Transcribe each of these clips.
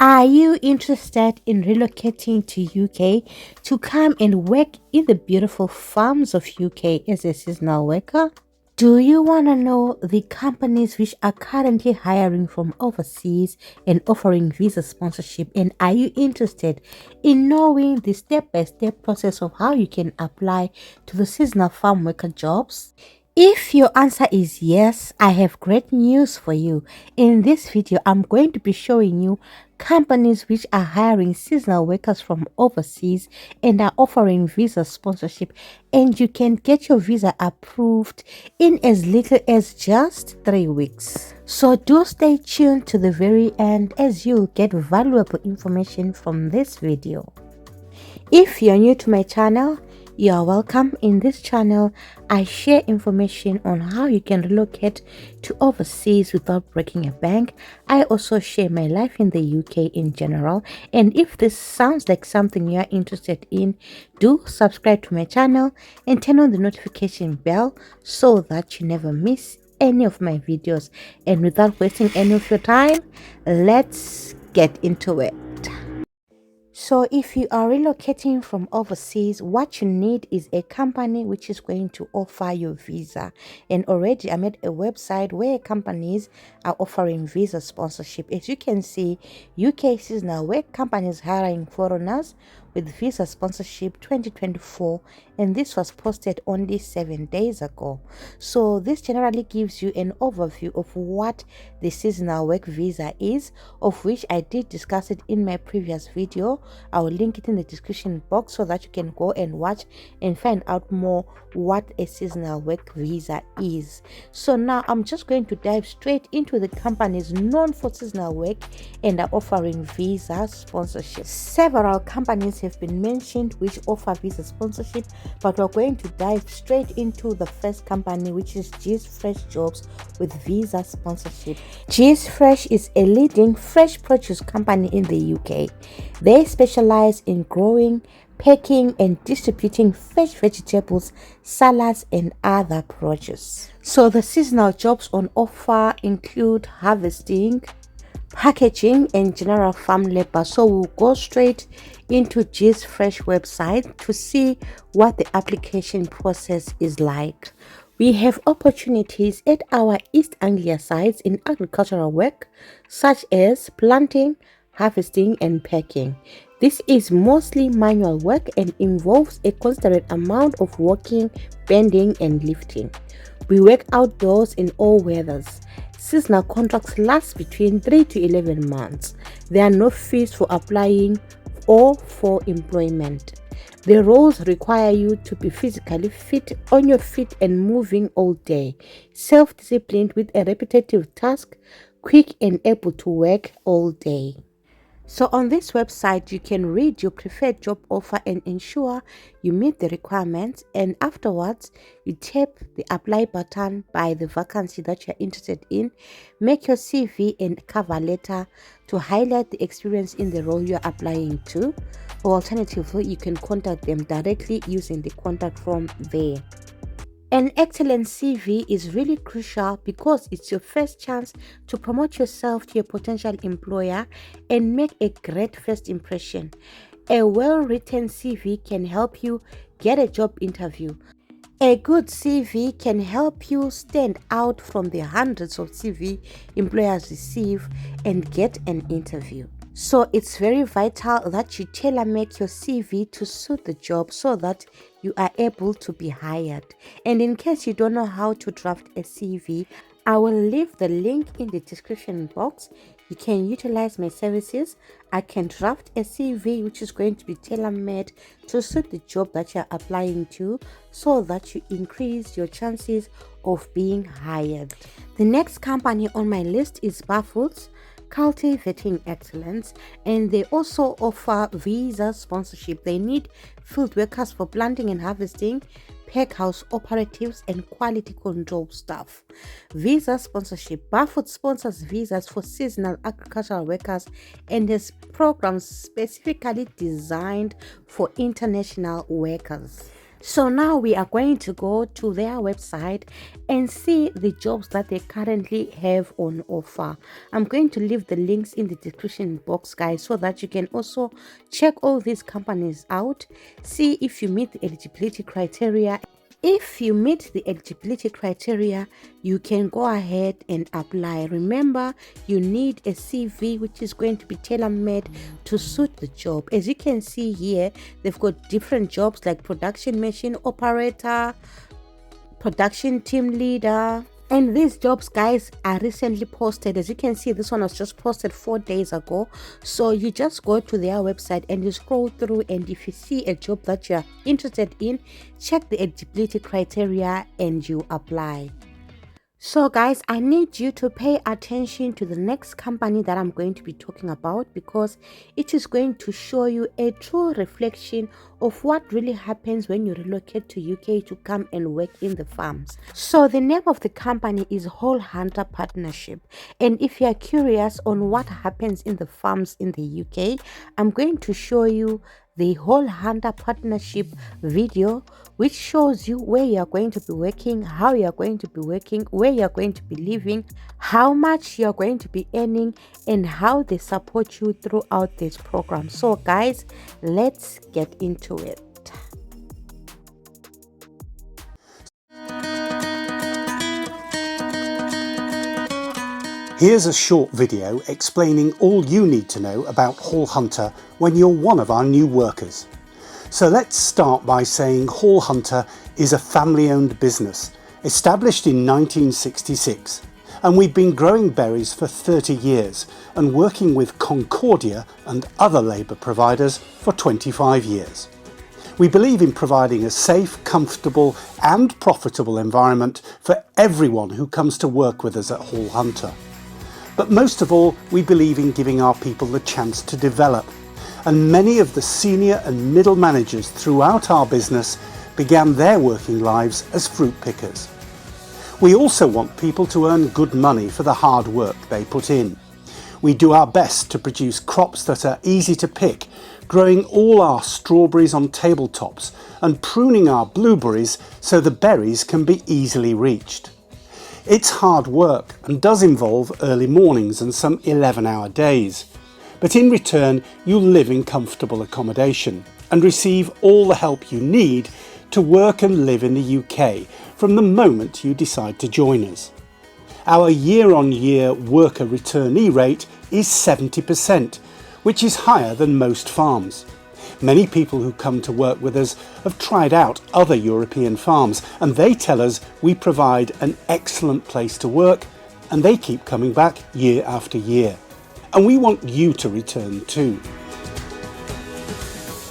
Are you interested in relocating to UK to come and work in the beautiful farms of UK as a seasonal worker? Do you want to know the companies which are currently hiring from overseas and offering visa sponsorship? And are you interested in knowing the step-by-step process of how you can apply to the seasonal farm worker jobs? If your answer is yes, I have great news for you. In this video, I'm going to be showing you companies which are hiring seasonal workers from overseas and are offering visa sponsorship, and you can get your visa approved in as little as just 3 weeks. So do stay tuned to the very end as you'll get valuable information from this video. If you're new to my channel, you are welcome. In this channel, I share information on how you can relocate to overseas without breaking a bank. I also share my life in the UK in general. And if this sounds like something you are interested in, do subscribe to my channel and turn on the notification bell so that you never miss any of my videos. And without wasting any of your time, let's get into it. So if you are relocating from overseas, what you need is a company which is going to offer you visa. And already I made a website where companies are offering visa sponsorship. As you can see, UK seasonal work companies hiring foreigners with visa sponsorship 2024, and this was posted only 7 days ago. So this generally gives you an overview of what the seasonal work visa is, of which I did discuss it in my previous video. I will link it in the description box so that you can go and watch and find out more what a seasonal work visa is. So now I'm just going to dive straight into the companies known for seasonal work and are offering visa sponsorship. Several companies have been mentioned which offer visa sponsorship, but we're going to dive straight into the first company, which is G's Fresh Jobs with visa sponsorship. G's Fresh is a leading fresh produce company in the UK. They specialize in growing, packing and distributing fresh vegetables, salads and other produce. So the seasonal jobs on offer include harvesting, packaging and general farm labor. So we'll go straight into G's Fresh website to see what the application process is like. We have opportunities at our East Anglia sites in agricultural work such as planting, harvesting and packing. This is mostly manual work and involves a considerable amount of walking, bending and lifting. We work outdoors in all weathers. Seasonal contracts last between 3 to 11 months. There are no fees for applying or for employment. The roles require you to be physically fit, on your feet and moving all day, self-disciplined with a repetitive task, quick and able to work all day. So on this website, you can read your preferred job offer and ensure you meet the requirements, and afterwards you tap the apply button by the vacancy that you're interested in, make your CV and cover letter to highlight the experience in the role you're applying to, or alternatively you can contact them directly using the contact form there. An excellent CV is really crucial because it's your first chance to promote yourself to your potential employer and make a great first impression. A well-written CV can help you get a job interview. A good CV can help you stand out from the hundreds of CV employers receive and get an interview. So it's very vital that you tailor-make your CV to suit the job so that you are able to be hired. And in case you don't know how to draft a CV, I will leave the link in the description box. You can utilize my services. I can draft a CV which is going to be tailor-made to suit the job that you're applying to so that you increase your chances of being hired. The next company on my list is Barfoots, cultivating excellence, and they also offer visa sponsorship. They need field workers for planting and harvesting, pack house operatives and quality control staff. Visa sponsorship. Barfoot sponsors visas for seasonal agricultural workers and has programs specifically designed for international workers. So now we are going to go to their website and see the jobs that they currently have on offer. I'm going to leave the links in the description box, guys, so that you can also check all these companies out, see if you meet the eligibility criteria. If you meet the eligibility criteria, you can go ahead and apply. Remember, you need a CV which is going to be tailor-made to suit the job. As you can see here, they've got different jobs like production machine operator, production team leader. And these jobs, guys, are recently posted. As you can see, this one was just posted 4 days ago. So you just go to their website and you scroll through, and if you see a job that you're interested in, check the eligibility criteria and you apply. So guys, I need you to pay attention to the next company that I'm going to be talking about, because it is going to show you a true reflection of what really happens when you relocate to UK to come and work in the farms. So the name of the company is Whole Hunter Partnership, and if you are curious on what happens in the farms in the UK, I'm going to show you the Whole Hunter Partnership video, which shows you where you are going to be working, how you are going to be working, where you are going to be living, how much you are going to be earning, and how they support you throughout this program. So guys, let's get into it. Here's a short video explaining all you need to know about Whole Hunter when you're one of our new workers. So let's start by saying Whole Hunter is a family-owned business established in 1966, and we've been growing berries for 30 years and working with Concordia and other labour providers for 25 years. We believe in providing a safe, comfortable and profitable environment for everyone who comes to work with us at Whole Hunter. But most of all, we believe in giving our people the chance to develop, and many of the senior and middle managers throughout our business began their working lives as fruit pickers. We also want people to earn good money for the hard work they put in. We do our best to produce crops that are easy to pick, growing all our strawberries on tabletops and pruning our blueberries so the berries can be easily reached. It's hard work and does involve early mornings and some 11-hour days. But in return, you'll live in comfortable accommodation and receive all the help you need to work and live in the UK from the moment you decide to join us. Our year-on-year worker returnee rate is 70%, which is higher than most farms. Many people who come to work with us have tried out other European farms, and they tell us we provide an excellent place to work, and they keep coming back year after year. And we want you to return too.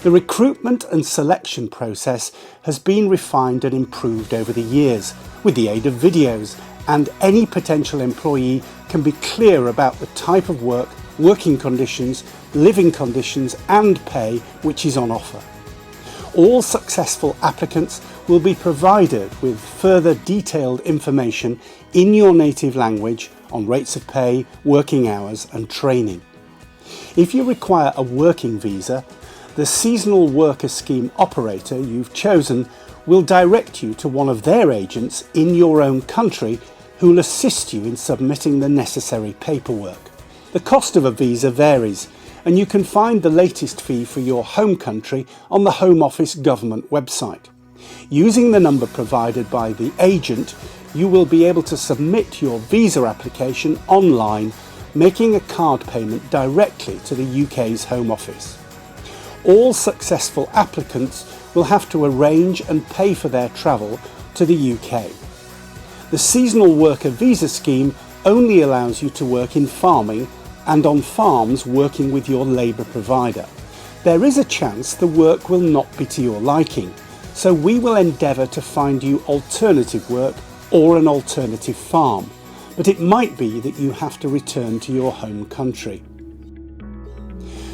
The recruitment and selection process has been refined and improved over the years with the aid of videos, and any potential employee can be clear about the type of work, working conditions, living conditions and pay which is on offer. All successful applicants will be provided with further detailed information in your native language on rates of pay, working hours and training. If you require a working visa, the seasonal worker scheme operator you've chosen will direct you to one of their agents in your own country who will assist you in submitting the necessary paperwork. The cost of a visa varies, and you can find the latest fee for your home country on the Home Office government website. Using the number provided by the agent, you will be able to submit your visa application online, making a card payment directly to the UK's Home Office. All successful applicants will have to arrange and pay for their travel to the UK. The seasonal worker visa scheme only allows you to work in farming and on farms working with your labour provider. There is a chance the work will not be to your liking, so we will endeavour to find you alternative work or an alternative farm, but it might be that you have to return to your home country.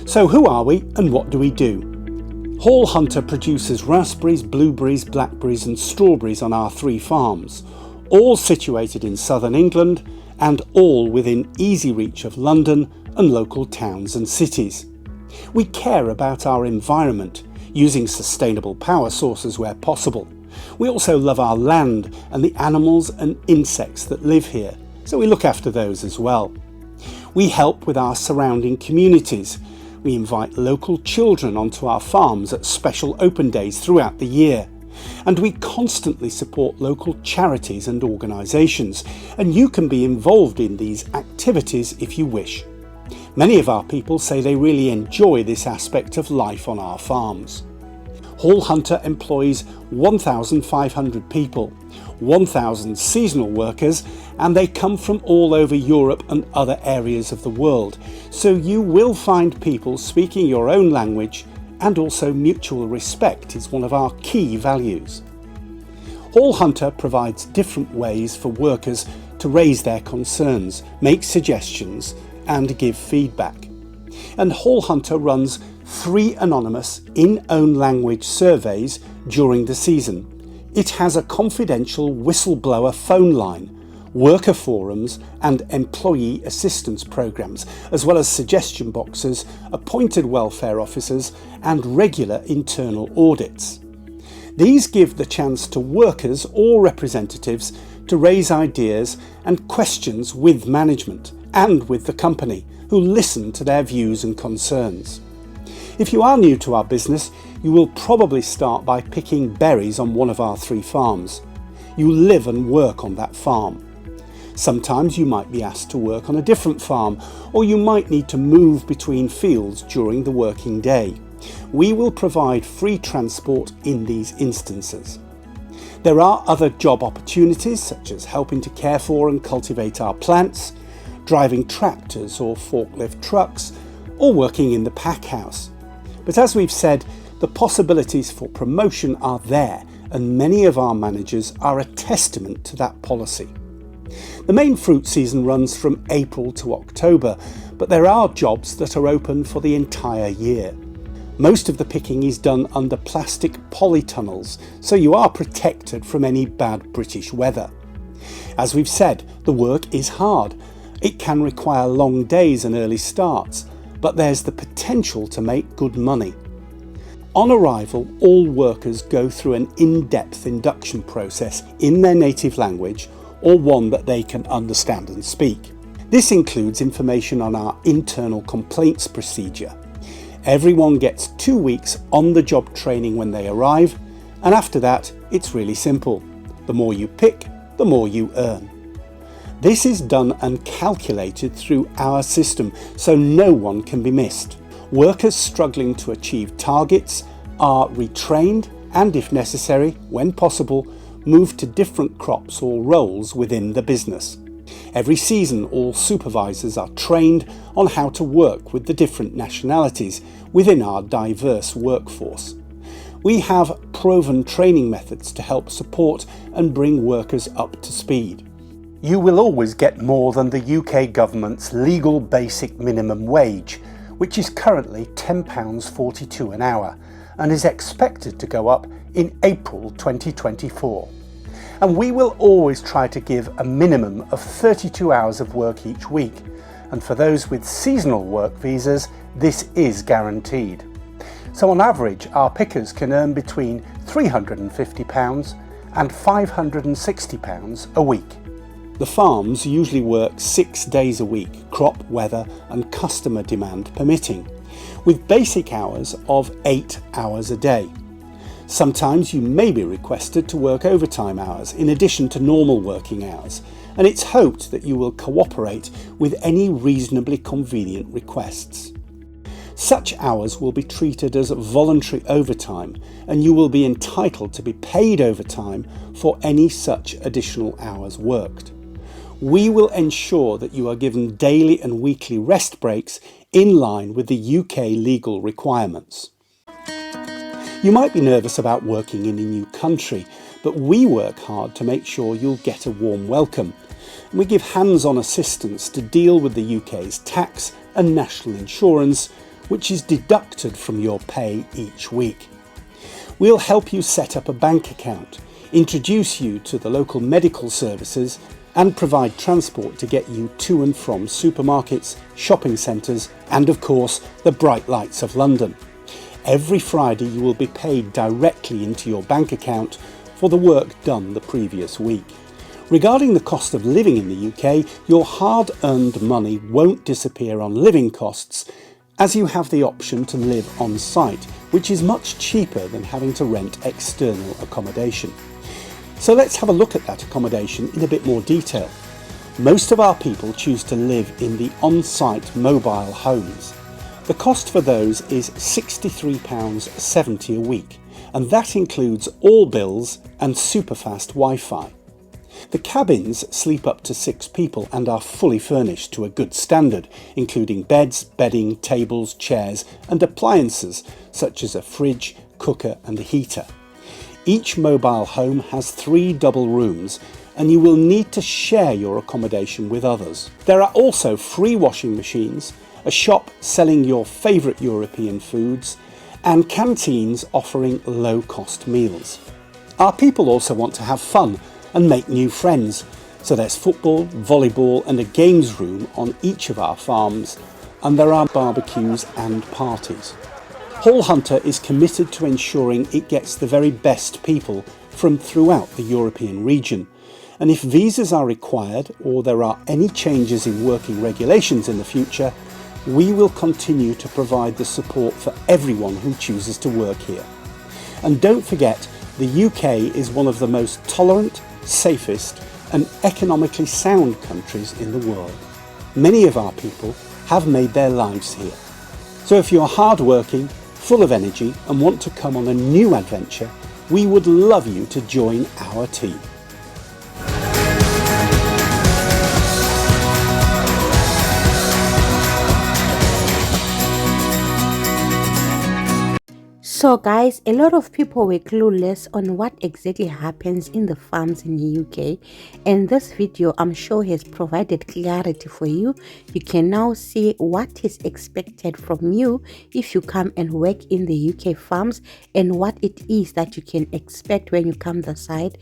So who are we and what do we do? Whole Hunter produces raspberries, blueberries, blackberries and strawberries on our 3 farms, all situated in southern England and all within easy reach of London and local towns and cities. We care about our environment, using sustainable power sources where possible. We also love our land and the animals and insects that live here, so we look after those as well. We help with our surrounding communities. We invite local children onto our farms at special open days throughout the year. And we constantly support local charities and organisations, and you can be involved in these activities if you wish. Many of our people say they really enjoy this aspect of life on our farms. Hall Hunter employs 1,500 people, 1,000 seasonal workers, and they come from all over Europe and other areas of the world. So you will find people speaking your own language, and also mutual respect is one of our key values. Hall Hunter provides different ways for workers to raise their concerns, make suggestions, and give feedback. And Hall Hunter runs 3 anonymous in-own language surveys during the season. It has a confidential whistleblower phone line, worker forums and employee assistance programs, as well as suggestion boxes, appointed welfare officers and regular internal audits. These give the chance to workers or representatives to raise ideas and questions with management and with the company, who listen to their views and concerns. If you are new to our business, you will probably start by picking berries on one of our 3 farms. You live and work on that farm. Sometimes you might be asked to work on a different farm, or you might need to move between fields during the working day. We will provide free transport in these instances. There are other job opportunities, such as helping to care for and cultivate our plants, driving tractors or forklift trucks, or working in the pack house. But as we've said, the possibilities for promotion are there, and many of our managers are a testament to that policy. The main fruit season runs from April to October, but there are jobs that are open for the entire year. Most of the picking is done under plastic polytunnels, so you are protected from any bad British weather. As we've said, the work is hard. It can require long days and early starts, but there's the potential to make good money. On arrival, all workers go through an in-depth induction process in their native language, or one that they can understand and speak. This includes information on our internal complaints procedure. Everyone gets 2 weeks on-the-job training when they arrive, and after that, it's really simple. The more you pick, the more you earn. This is done and calculated through our system, so no one can be missed. Workers struggling to achieve targets are retrained and, if necessary, when possible, moved to different crops or roles within the business. Every season, all supervisors are trained on how to work with the different nationalities within our diverse workforce. We have proven training methods to help support and bring workers up to speed. You will always get more than the UK government's legal basic minimum wage, which is currently £10.42 an hour and is expected to go up in April 2024. And we will always try to give a minimum of 32 hours of work each week, and for those with seasonal work visas, this is guaranteed. So on average, our pickers can earn between £350 and £560 a week. The farms usually work 6 days a week, crop, weather and customer demand permitting, with basic hours of 8 hours a day. Sometimes you may be requested to work overtime hours in addition to normal working hours, and it's hoped that you will cooperate with any reasonably convenient requests. Such hours will be treated as voluntary overtime, and you will be entitled to be paid overtime for any such additional hours worked. We will ensure that you are given daily and weekly rest breaks in line with the UK legal requirements. You might be nervous about working in a new country, but we work hard to make sure you'll get a warm welcome. We give hands-on assistance to deal with the UK's tax and national insurance, which is deducted from your pay each week. We'll help you set up a bank account, introduce you to the local medical services, and provide transport to get you to and from supermarkets, shopping centres, and of course, the bright lights of London. Every Friday you will be paid directly into your bank account for the work done the previous week. Regarding the cost of living in the UK, your hard-earned money won't disappear on living costs, as you have the option to live on site, which is much cheaper than having to rent external accommodation. So let's have a look at that accommodation in a bit more detail. Most of our people choose to live in the on-site mobile homes. The cost for those is £63.70 a week, and that includes all bills and superfast Wi-Fi. The cabins sleep up to 6 people and are fully furnished to a good standard, including beds, bedding, tables, chairs and appliances such as a fridge, cooker and a heater. Each mobile home has 3 double rooms, and you will need to share your accommodation with others. There are also free washing machines, a shop selling your favourite European foods, and canteens offering low-cost meals. Our people also want to have fun and make new friends, so there's football, volleyball and a games room on each of our farms, and there are barbecues and parties. Hall Hunter is committed to ensuring it gets the very best people from throughout the European region, and if visas are required or there are any changes in working regulations in the future, we will continue to provide the support for everyone who chooses to work here. And don't forget, the UK is one of the most tolerant, safest and economically sound countries in the world. Many of our people have made their lives here. So if you're hardworking, full of energy and want to come on a new adventure, we would love you to join our team. So guys, a lot of people were clueless on what exactly happens in the farms in the UK, and this video I'm sure has provided clarity for you. You can now see what is expected from you if you come and work in the UK farms, and what it is that you can expect when you come the side.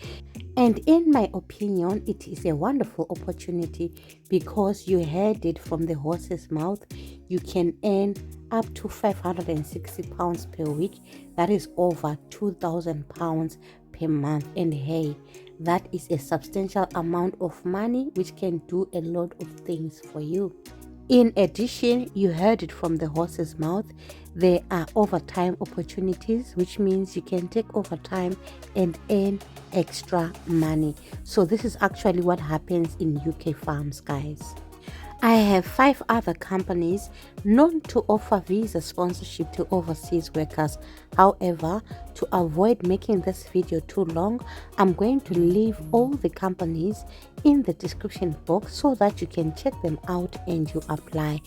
And in my opinion, it is a wonderful opportunity because you heard it from the horse's mouth. You can earn up to £560 per week. That is over £2,000 per month. And hey, that is a substantial amount of money which can do a lot of things for you. In addition, you heard it from the horse's mouth, there are overtime opportunities, which means you can take overtime and earn extra money. So this is actually what happens in UK farms, guys. I have 5 other companies known to offer visa sponsorship to overseas workers. However, to avoid making this video too long, I'm going to leave all the companies in the description box so that you can check them out and you apply.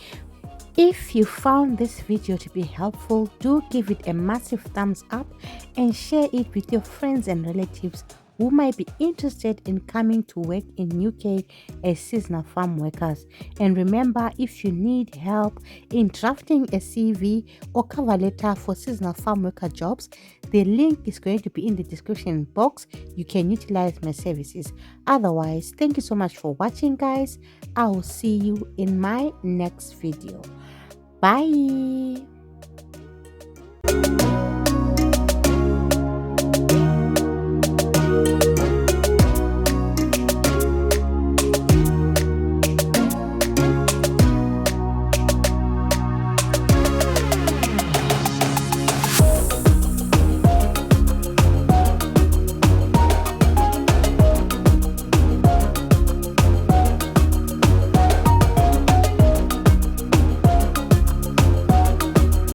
If you found this video to be helpful, do give it a massive thumbs up and share it with your friends and relatives who might be interested in coming to work in UK as seasonal farm workers. And remember, if you need help in drafting a CV or cover letter for seasonal farm worker jobs, the link is going to be in the description box. You can utilize my services. Otherwise, thank you so much for watching, guys. I will see you in my next video. Bye.